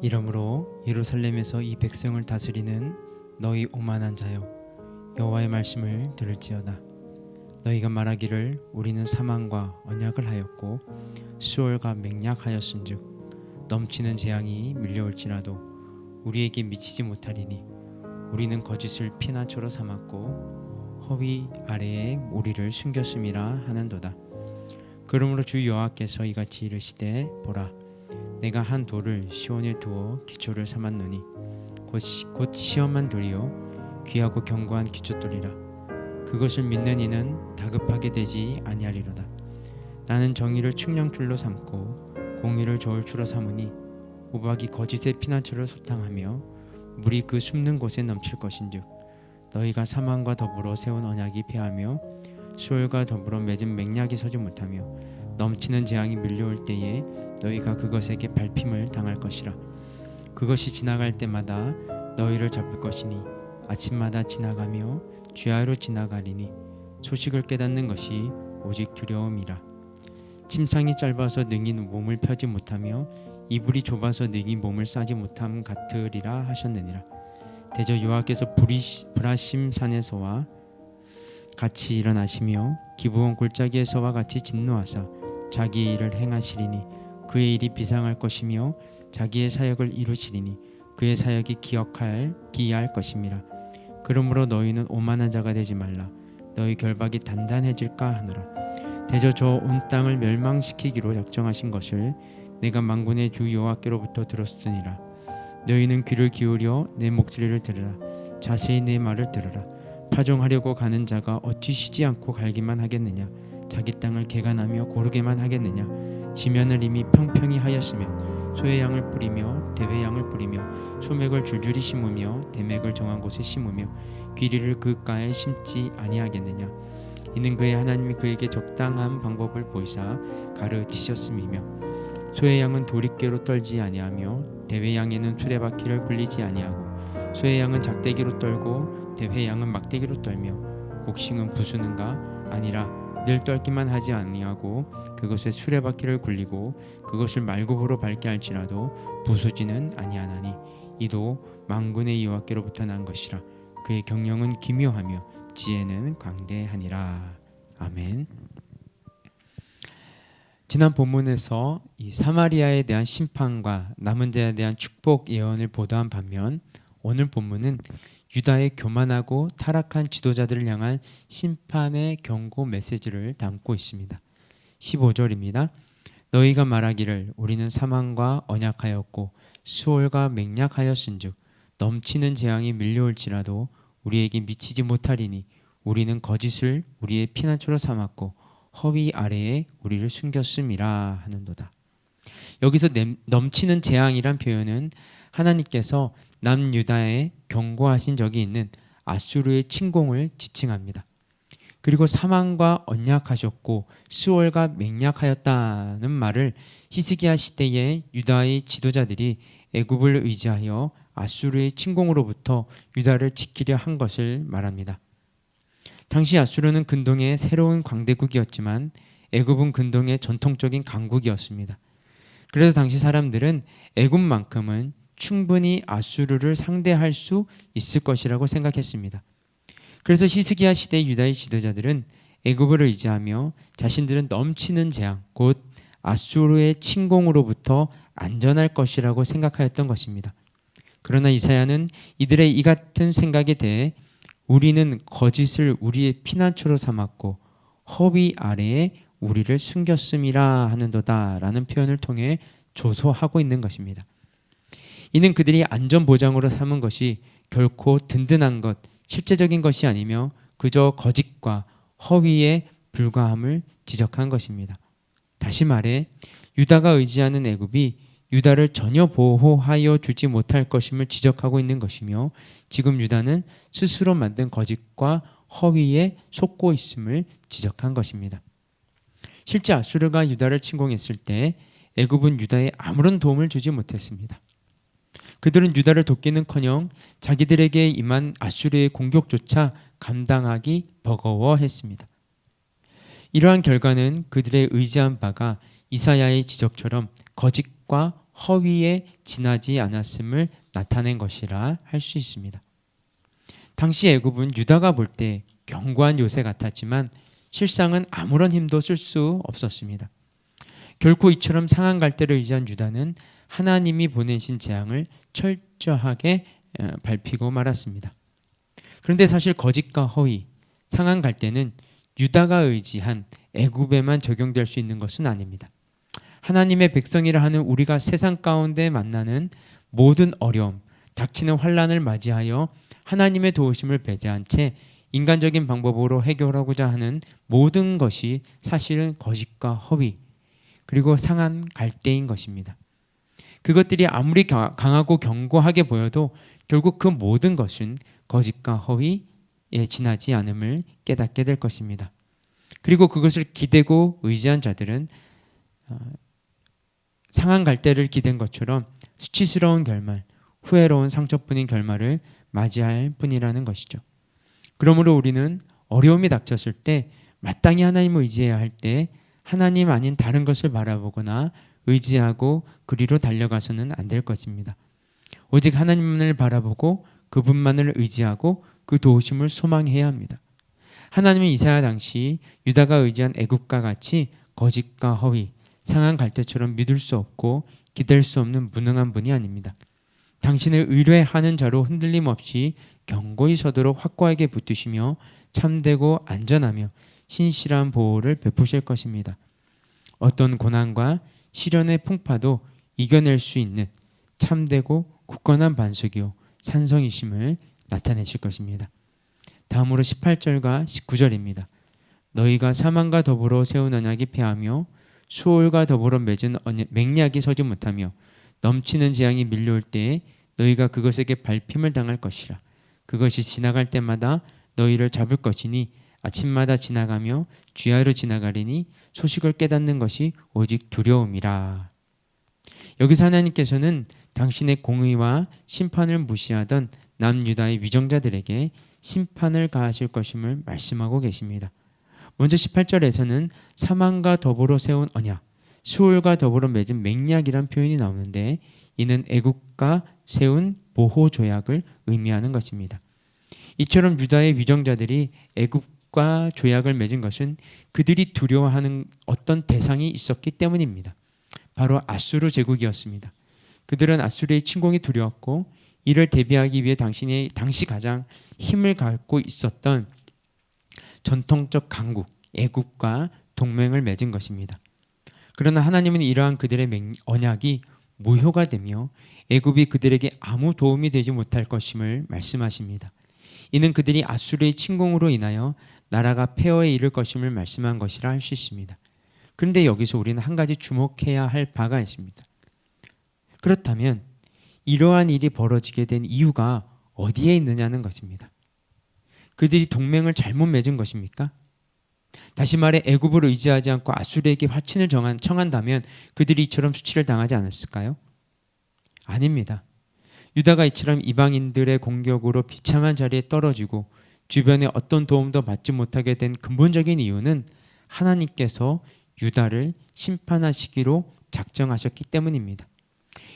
이러므로 예루살렘에서 이 백성을 다스리는 너희 오만한 자여, 여호와의 말씀을 들을지어다. 너희가 말하기를 우리는 사망과 언약을 하였고 수월과 맹약하였은즉 넘치는 재앙이 밀려올지라도 우리에게 미치지 못하리니 우리는 거짓을 피난처로 삼았고 허위 아래에 우리를 숨겼음이라 하는도다. 그러므로 주 여호와께서 이같이 이르시되 보라, 내가 한 돌을 시온에 두어 기초를 삼았노니 곧 시험한 돌이요 귀하고 견고한 기초돌이라. 그것을 믿는 이는 다급하게 되지 아니하리로다. 나는 정의를 측량줄로 삼고 공의를 저울추로 삼으니 우박이 거짓의 피난처를 소탕하며 물이 그 숨는 곳에 넘칠 것인즉 너희가 사망과 더불어 세운 언약이 패하며 수월과 더불어 맺은 맹약이 서지 못하며 넘치는 재앙이 밀려올 때에 너희가 그것에게 밟힘을 당할 것이라. 그것이 지나갈 때마다 너희를 잡을 것이니 아침마다 지나가며 주야로 지나가리니 소식을 깨닫는 것이 오직 두려움이라. 침상이 짧아서 능히 몸을 펴지 못하며 이불이 좁아서 능히 몸을 싸지 못함 같으리라 하셨느니라. 대저 여호와께서 브라심 산에서와 같이 일어나시며 기브온 골짜기에서와 같이 진노하사 자기의 일을 행하시리니 그의 일이 비상할 것이며 자기의 사역을 이루시리니 그의 사역이 기이할 것임이라. 그러므로 너희는 오만한 자가 되지 말라. 너희 결박이 단단해질까 하노라. 대저 저 온 땅을 멸망시키기로 작정하신 것을 내가 만군의 주 여호와께로부터 들었으니라. 너희는 귀를 기울여 내 목소리를 들으라. 자세히 내 말을 들으라. 파종하려고 가는 자가 어찌 쉬지 않고 갈기만 하겠느냐. 자기 땅을 개간하며 고르게만 하겠느냐. 지면을 이미 평평히 하였으면 소의 양을 뿌리며 대회 양을 뿌리며 소맥을 줄줄이 심으며 대맥을 정한 곳에 심으며 귀리를 그가에 심지 아니하겠느냐. 이는 그의 하나님이 그에게 적당한 방법을 보이사 가르치셨음이며 소의 양은 도리깨로 떨지 아니하며 대회 양에는 수레바퀴를 굴리지 아니하고 소의 양은 작대기로 떨고 대회 양은 막대기로 떨며 곡식은 부수는가 아니라 늘 떨기만 하지 아니하고 그것에 수레바퀴를 굴리고 그것을 말굽으로 밟게 할지라도 부수지는 아니하나니 이도 만군의 여호와께로부터 난 것이라. 그의 경영은 기묘하며 지혜는 광대하니라. 아멘. 지난 본문에서 이 사마리아에 대한 심판과 남은 자에 대한 축복 예언을 보도한 반면 오늘 본문은 유다의 교만하고 타락한 지도자들을 향한 심판의 경고 메시지를 담고 있습니다. 15절입니다. 너희가 말하기를 우리는 사망과 언약하였고 수월과 맹약하였은즉 넘치는 재앙이 밀려올지라도 우리에게 미치지 못하리니 우리는 거짓을 우리의 피난처로 삼았고 허위 아래에 우리를 숨겼음이라 하는도다. 여기서 넘치는 재앙이란 표현은 하나님께서 남유다에 경고하신 적이 있는 아수르의 침공을 지칭합니다. 그리고 사망과 언약하셨고 수월과 맹약하였다는 말을 히스기야 시대의 유다의 지도자들이 애굽을 의지하여 아수르의 침공으로부터 유다를 지키려 한 것을 말합니다. 당시 아수르는 근동의 새로운 광대국이었지만 애굽은 근동의 전통적인 강국이었습니다. 그래서 당시 사람들은 애굽만큼은 충분히 아수르를 상대할 수 있을 것이라고 생각했습니다. 그래서 히스기야 시대 유다의 지도자들은 애굽을 의지하며 자신들은 넘치는 재앙, 곧 아수르의 침공으로부터 안전할 것이라고 생각하였던 것입니다. 그러나 이사야는 이들의 이 같은 생각에 대해 우리는 거짓을 우리의 피난처로 삼았고 허위 아래에 우리를 숨겼음이라 하는도다 라는 표현을 통해 조소하고 있는 것입니다. 이는 그들이 안전보장으로 삼은 것이 결코 든든한 것, 실제적인 것이 아니며 그저 거짓과 허위에 불과함을 지적한 것입니다. 다시 말해 유다가 의지하는 애굽이 유다를 전혀 보호하여 주지 못할 것임을 지적하고 있는 것이며 지금 유다는 스스로 만든 거짓과 허위에 속고 있음을 지적한 것입니다. 실제 아수르가 유다를 침공했을 때 애굽은 유다에 아무런 도움을 주지 못했습니다. 그들은 유다를 돕기는커녕 자기들에게 임한 아수르의 공격조차 감당하기 버거워했습니다. 이러한 결과는 그들의 의지한 바가 이사야의 지적처럼 거짓과 허위에 지나지 않았음을 나타낸 것이라 할 수 있습니다. 당시 애굽은 유다가 볼 때 견고한 요새 같았지만 실상은 아무런 힘도 쓸 수 없었습니다. 결코 이처럼 상한 갈대를 의지한 유다는 하나님이 보내신 재앙을 철저하게 밟히고 말았습니다. 그런데 사실 거짓과 허위, 상한 갈대는 유다가 의지한 애굽에만 적용될 수 있는 것은 아닙니다. 하나님의 백성이라 하는 우리가 세상 가운데 만나는 모든 어려움, 닥치는 환난을 맞이하여 하나님의 도우심을 배제한 채 인간적인 방법으로 해결하고자 하는 모든 것이 사실은 거짓과 허위, 그리고 상한 갈대인 것입니다. 그것들이 아무리 강하고 견고하게 보여도 결국 그 모든 것은 거짓과 허위에 지나지 않음을 깨닫게 될 것입니다. 그리고 그것을 기대고 의지한 자들은 상한 갈대를 기댄 것처럼 수치스러운 결말, 후회로운 상처뿐인 결말을 맞이할 뿐이라는 것이죠. 그러므로 우리는 어려움이 닥쳤을 때 마땅히 하나님을 의지해야 할 때 하나님 아닌 다른 것을 바라보거나 의지하고 그리로 달려가서는 안 될 것입니다. 오직 하나님을 바라보고 그분만을 의지하고 그 도우심을 소망해야 합니다. 하나님은 이사야 당시 유다가 의지한 애굽과 같이 거짓과 허위, 상한 갈대처럼 믿을 수 없고 기댈 수 없는 무능한 분이 아닙니다. 당신을 의뢰하는 자로 흔들림 없이 견고히 서도록 확고하게 붙드시며 참되고 안전하며 신실한 보호를 베푸실 것입니다. 어떤 고난과 시련의 풍파도 이겨낼 수 있는 참되고 굳건한 반석이요 산성이심을 나타내실 것입니다. 다음으로 18절과 19절입니다. 너희가 사망과 더불어 세운 언약이 패하며 수월과 더불어 맺은 맹약이 서지 못하며 넘치는 재앙이 밀려올 때에 너희가 그것에게 밟힘을 당할 것이라. 그것이 지나갈 때마다 너희를 잡을 것이니 아침마다 지나가며 주야로 지나가리니 소식을 깨닫는 것이 오직 두려움이라. 여기서 하나님께서는 당신의 공의와 심판을 무시하던 남유다의 위정자들에게 심판을 가하실 것임을 말씀하고 계십니다. 먼저 18절에서는 사망과 더불어 세운 언약, 수월과 더불어 맺은 맹약이란 표현이 나오는데 이는 애국과 세운 보호 조약을 의미하는 것입니다. 이처럼 유다의 위정자들이 애국과 조약을 맺은 것은 그들이 두려워하는 어떤 대상이 있었기 때문입니다. 바로 아수르 제국이었습니다. 그들은 아수르의 침공이 두려웠고 이를 대비하기 위해 당시 가장 힘을 갖고 있었던 전통적 강국 애국과 동맹을 맺은 것입니다. 그러나 하나님은 이러한 그들의 언약이 무효가 되며 애굽이 그들에게 아무 도움이 되지 못할 것임을 말씀하십니다. 이는 그들이 아수르의 침공으로 인하여 나라가 폐허에 이를 것임을 말씀한 것이라 할 수 있습니다. 그런데 여기서 우리는 한 가지 주목해야 할 바가 있습니다. 그렇다면 이러한 일이 벌어지게 된 이유가 어디에 있느냐는 것입니다. 그들이 동맹을 잘못 맺은 것입니까? 다시 말해 애굽을 의지하지 않고 아수르에게 화친을 청한다면 그들이 이처럼 수치를 당하지 않았을까요? 아닙니다. 유다가 이처럼 이방인들의 공격으로 비참한 자리에 떨어지고 주변에 어떤 도움도 받지 못하게 된 근본적인 이유는 하나님께서 유다를 심판하시기로 작정하셨기 때문입니다.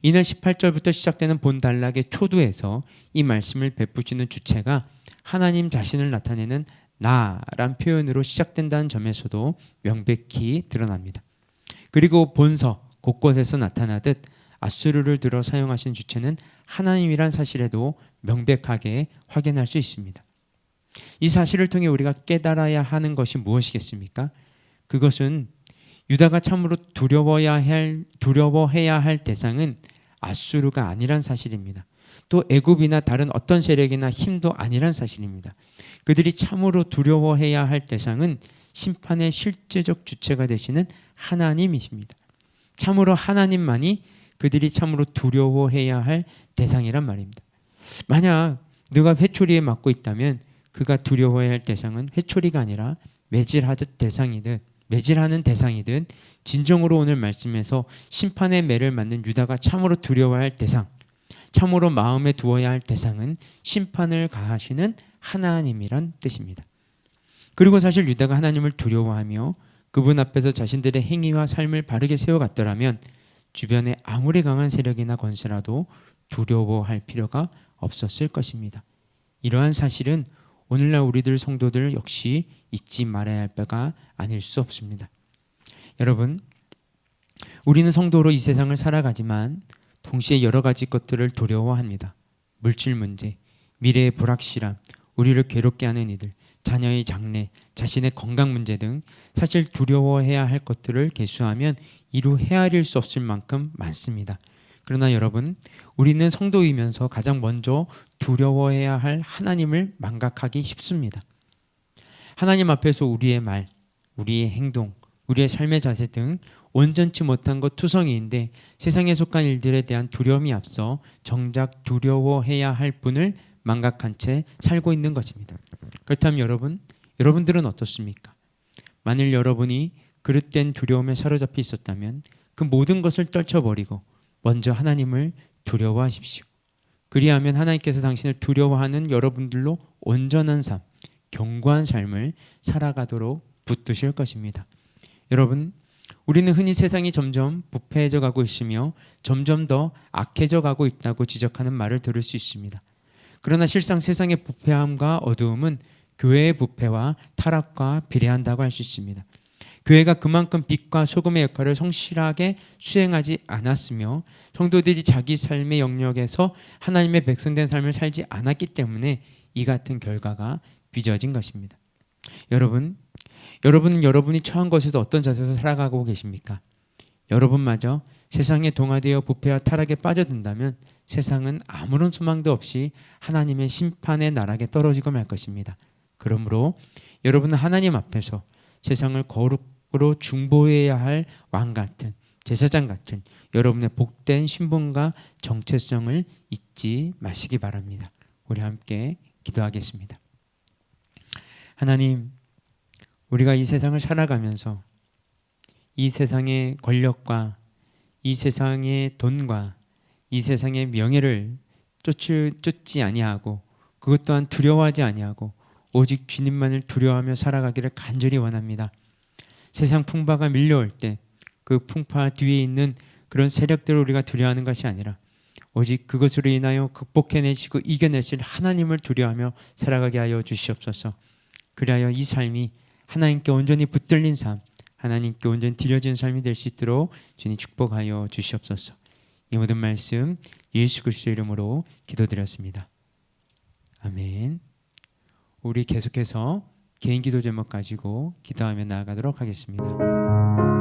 이는 18절부터 시작되는 본단락의 초두에서 이 말씀을 베푸시는 주체가 하나님 자신을 나타내는 나란 표현으로 시작된다는 점에서도 명백히 드러납니다. 그리고 본서 곳곳에서 나타나듯 아수르를 들어 사용하신 주체는 하나님이란 사실에도 명백하게 확인할 수 있습니다. 이 사실을 통해 우리가 깨달아야 하는 것이 무엇이겠습니까? 그것은 유다가 참으로 두려워해야 할 대상은 아수르가 아니란 사실입니다. 또 애굽이나 다른 어떤 세력이나 힘도 아니란 사실입니다. 그들이 참으로 두려워해야 할 대상은 심판의 실제적 주체가 되시는 하나님이십니다. 참으로 하나님만이 그들이 참으로 두려워해야 할 대상이란 말입니다. 만약 네가 회초리에 맞고 있다면 그가 두려워해야 할 대상은 회초리가 아니라 매질하는 대상이든 진정으로 오늘 말씀에서 심판의 매를 맞는 유다가 참으로 두려워해야 할 대상, 참으로 마음에 두어야 할 대상은 심판을 가하시는 하나님이란 뜻입니다. 그리고 사실 유다가 하나님을 두려워하며 그분 앞에서 자신들의 행위와 삶을 바르게 세워갔더라면 주변에 아무리 강한 세력이나 권세라도 두려워할 필요가 없었을 것입니다. 이러한 사실은 오늘날 우리들 성도들 역시 잊지 말아야 할 바가 아닐 수 없습니다. 여러분, 우리는 성도로 이 세상을 살아가지만 동시에 여러 가지 것들을 두려워합니다. 물질 문제, 미래의 불확실함, 우리를 괴롭게 하는 이들, 자녀의 장래, 자신의 건강 문제 등 사실 두려워해야 할 것들을 계수하면 이루 헤아릴 수 없을 만큼 많습니다. 그러나 여러분, 우리는 성도이면서 가장 먼저 두려워해야 할 하나님을 망각하기 쉽습니다. 하나님 앞에서 우리의 말, 우리의 행동, 우리의 삶의 자세 등 온전치 못한 것 투성이인데 세상에 속한 일들에 대한 두려움이 앞서 정작 두려워해야 할 분을 망각한 채 살고 있는 것입니다. 그렇다면 여러분들은 어떻습니까? 만일 여러분이 그릇된 두려움에 사로잡혀 있었다면 그 모든 것을 떨쳐버리고 먼저 하나님을 두려워하십시오. 그리하면 하나님께서 당신을 두려워하는 여러분들로 온전한 삶, 견고한 삶을 살아가도록 붙드실 것입니다. 여러분, 우리는 흔히 세상이 점점 부패해져 가고 있으며 점점 더 악해져 가고 있다고 지적하는 말을 들을 수 있습니다. 그러나 실상 세상의 부패함과 어두움은 교회의 부패와 타락과 비례한다고 할 수 있습니다. 교회가 그만큼 빛과 소금의 역할을 성실하게 수행하지 않았으며 성도들이 자기 삶의 영역에서 하나님의 백성된 삶을 살지 않았기 때문에 이 같은 결과가 빚어진 것입니다. 여러분은 여러분이 처한 것에서 어떤 자세에서 살아가고 계십니까? 여러분마저 세상에 동화되어 부패와 타락에 빠져든다면 세상은 아무런 소망도 없이 하나님의 심판의 나락에 떨어지고 말 것입니다. 그러므로 여러분은 하나님 앞에서 세상을 거룩으로 중보해야 할 왕 같은 제사장 같은 여러분의 복된 신분과 정체성을 잊지 마시기 바랍니다. 우리 함께 기도하겠습니다. 하나님, 우리가 이 세상을 살아가면서 이 세상의 권력과 이 세상의 돈과 이 세상의 명예를 쫓지 아니하고 그것 또한 두려워하지 아니하고 오직 주님만을 두려워하며 살아가기를 간절히 원합니다. 세상 풍파가 밀려올 때 그 풍파 뒤에 있는 그런 세력들을 우리가 두려워하는 것이 아니라 오직 그것으로 인하여 극복해내시고 이겨내실 하나님을 두려워하며 살아가게 하여 주시옵소서. 그리하여 이 삶이 하나님께 온전히 붙들린 삶, 하나님께 온전히 드려진 삶이 될 수 있도록 주님 축복하여 주시옵소서. 이 모든 말씀 예수 그리스도의 이름으로 기도드렸습니다. 아멘. 우리 계속해서 개인 기도 제목 가지고 기도하며 나아가도록 하겠습니다.